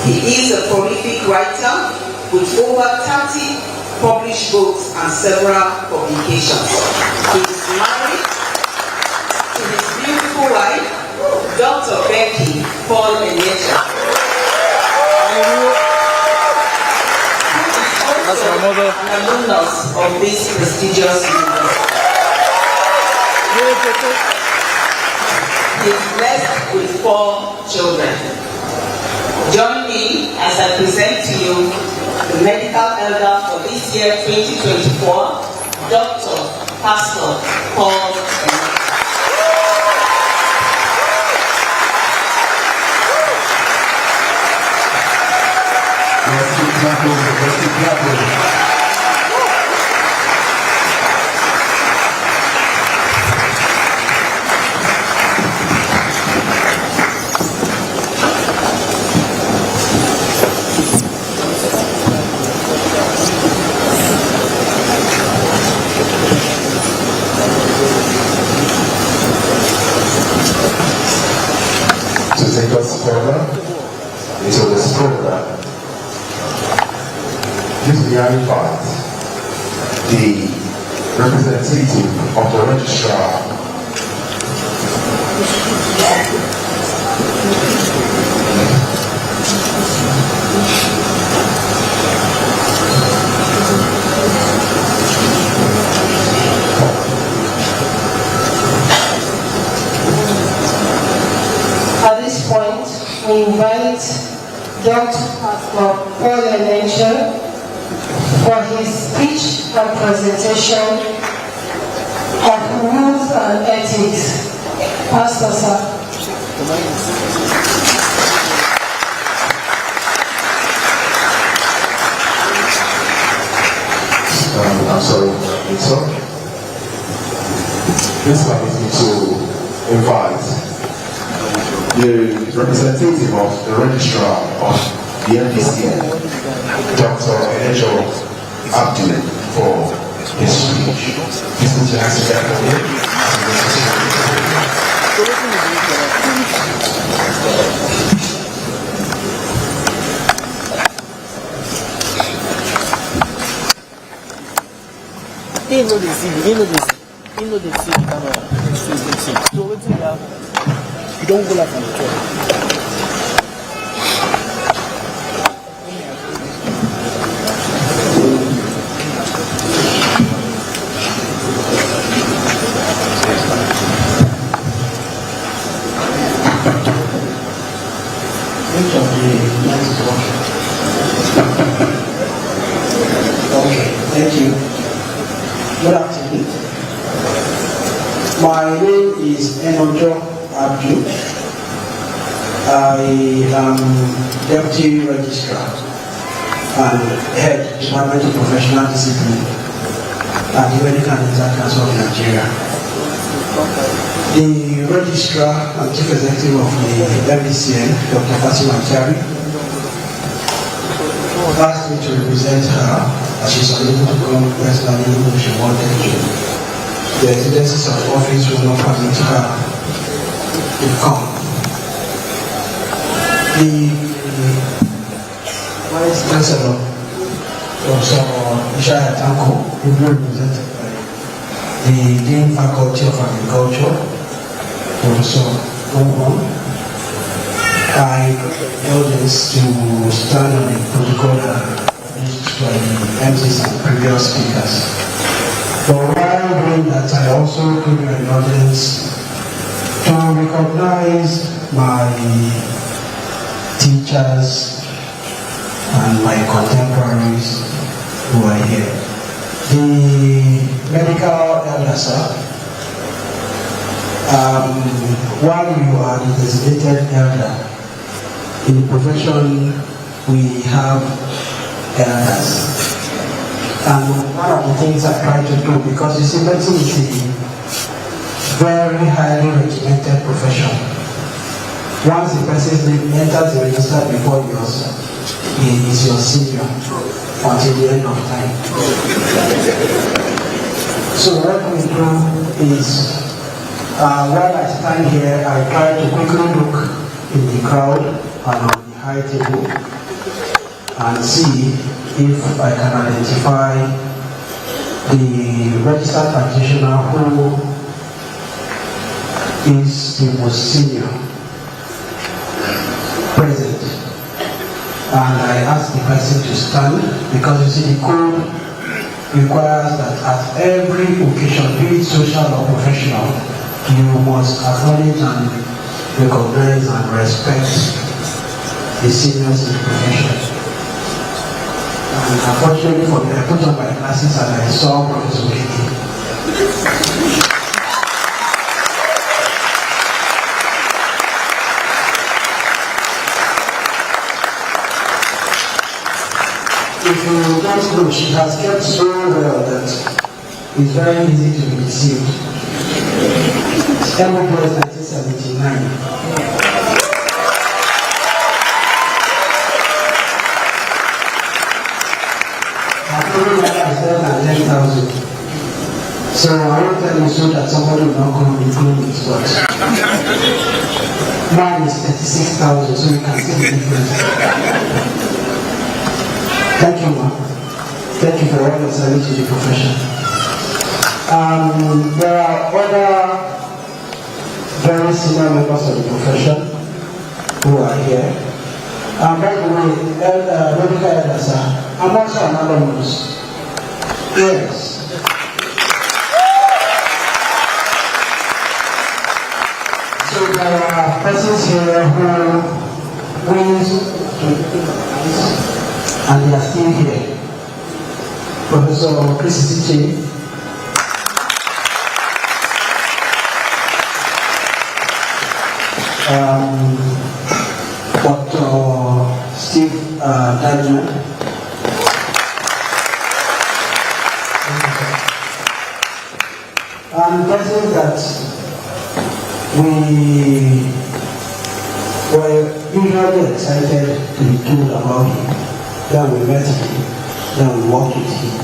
He is a prolific writer with over 30 published books and several publications. He is married to his beautiful wife, Dr. Becky Paul Enecha. An alumnus of this prestigious university. He is blessed with 4 children. Join me as I present to you the medical elder for this year 2024, Dr. Pastor Paul Enecha. To take us further into this program, due to the early part, the representative of the registrar at this point, we invite Dr. Paul Enecha for his speech and presentation of rules and ethics. Pastor, sir. I'm sorry, it's up. This allows me to invite the representative of the registrar of the MDC, Dr. Enecha Abdul, for his speech. Please put your hands together for him. He know the camera. So what you have? You don't go like on the top. Okay, thank you. Good afternoon. My name is Enojo Abdul. I am Deputy Registrar and Head Department of Professional Discipline at the Medical and Dental Council of Nigeria. The Registrar and Chief Executive of the MDCN, Dr. Fatima Chari, asked me to represent her as she's unable to come personally even if she wanted to. The exigencies of office will not permit her to come. The Vice Chancellor, Professor Ishaya Tanko, will be represented by the Dean Faculty of Agriculture, Professor Omo. I audience to stand on the protocol by the MCs and previous speakers. But while doing that, I also give you an audience to recognize my teachers and my contemporaries who are here. The medical elder, sir, while you are the designated elder, in the profession we have elders. And one of the things I try to do, because you see, medicine is a very highly regimented profession. Once the person enters the register before yours, he is your senior until the end of time. So what we do is, while I stand here, I try to quickly look in the crowd and on the high table and see if I can identify the registered practitioner who is the most senior present. And I asked the person to stand because you see the code requires that at every occasion, be it social or professional, you must acknowledge and recognize and respect the seniors in the profession. And unfortunately for me, I put on my glasses and I saw Professor Kiki. If you don't know, she has kept so well that it's very easy to be deceived. Emma was 1979. So I won't tell you so that somebody will not come and include it, but mine is 36,000, so you can see the difference. Thank you, ma'am. Thank you for all your service to the profession. There are other very senior members of the profession who are here. By the way, medical elders, I'm also an alumnus. Yes. So there are persons here who and they are still here. Professor Chris Chiche, Dr. Steve Daniel, and persons that we were usually excited to be told about him. Then we met him, then we worked with him,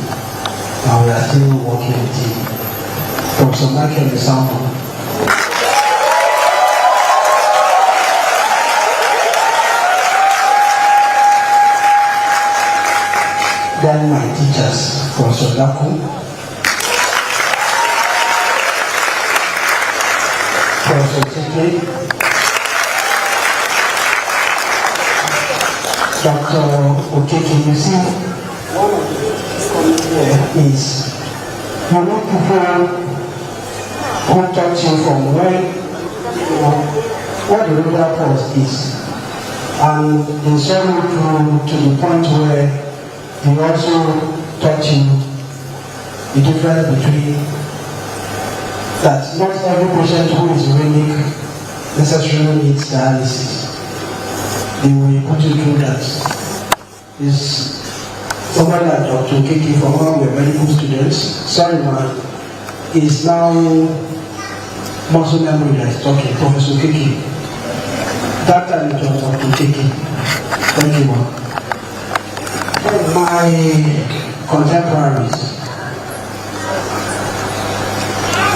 and we are still working with him. Professor Michael Misamo. Then my teachers, Professor Daku, Professor Tiki, Dr. Okeke. You see, one of the things coming here is you know people who taught you from when you know what the regular course is, and they saw you through to the point where they also taught you the difference between that not every patient who is uremic necessarily needs dialysis. They will put you through that. Is somebody like Dr. Kiki from one of the medical students, sorry man, is now muscle memory that is talking, Professor Kiki. That time it was Dr. Kiki. Thank you, man. My contemporaries,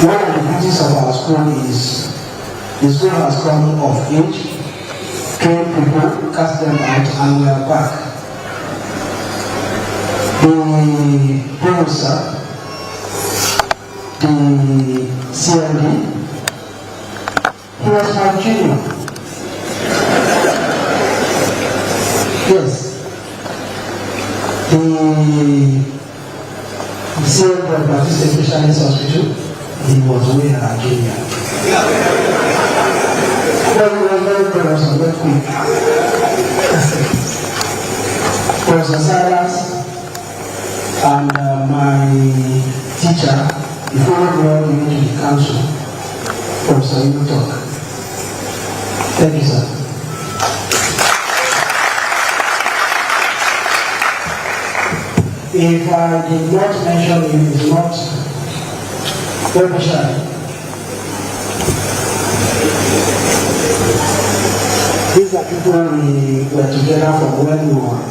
one of the beauties of our school is the school has come of age, train people, cast them out, and we are back. The professor, the CMD, he was my junior. Yes. The CMD of Baptist Specialist Hospital, he was way our junior. But we were very close and very quick. Professor Silas and my teacher, before we were going to the council, Professor Ibutok. Thank you, sir. If I did not mention him, it's not very shy. These are people we were together from when we were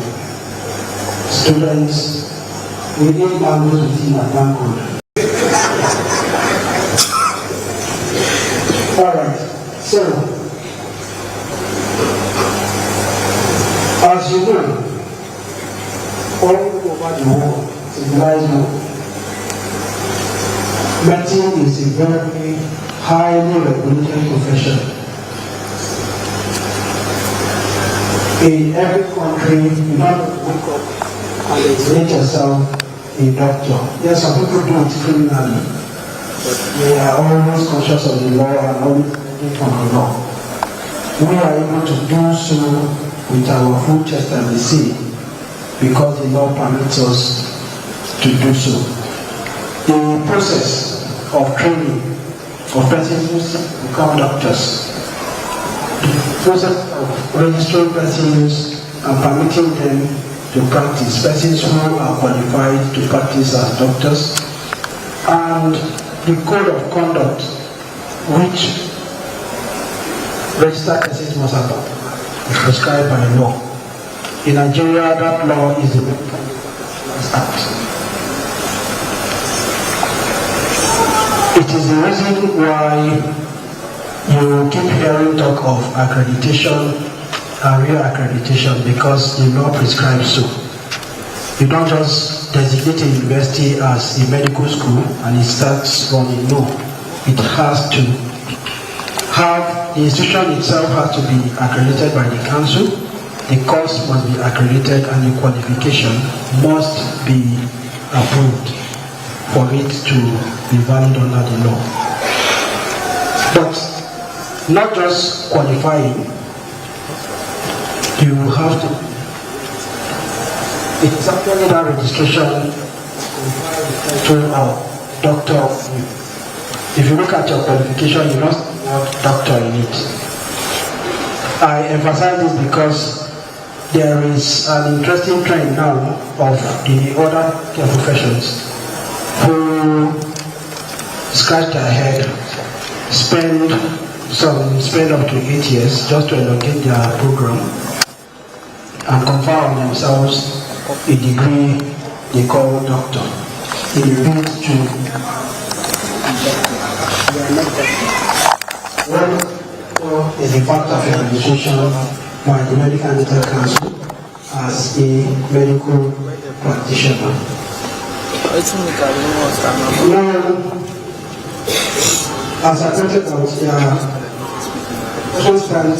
students. We did mangoes with him at Bangkok. Alright, so As you know, all over the world, civilized world, medicine is a very highly regulated profession. In every country, you don't wake up and designate yourself a doctor. Yes, some people do it criminally, but they are always conscious of the law and always looking from the law. We are able to do so with our full chest and see because the law permits us to do so. The process of training of persons who become doctors, the process of registering persons and permitting them to practice, persons who are qualified to practice as doctors, and the code of conduct which registered persons must adopt is prescribed by law. In Nigeria, that law is the Medical Act. It is the reason why you keep hearing talk of accreditation and re-accreditation, because the law prescribes so. You don't just designate a university as a medical school and it starts running. No, it has to have, the institution itself has to be accredited by the council, the course must be accredited, and the qualification must be approved for it to be valid under the law. But not just qualifying, you have to, it's actually that registration to a doctor. If you look at your qualification, you must have doctor in it. I emphasize this because there is an interesting trend now of the other care professions who scratch their head, spend up to 8 years just to elongate their program and confer on themselves a degree they call doctor in a bid to one is the fact of registration by the Medical and Dental Council as a medical practitioner. Now, as I pointed out, there are constant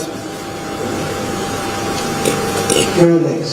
very legs.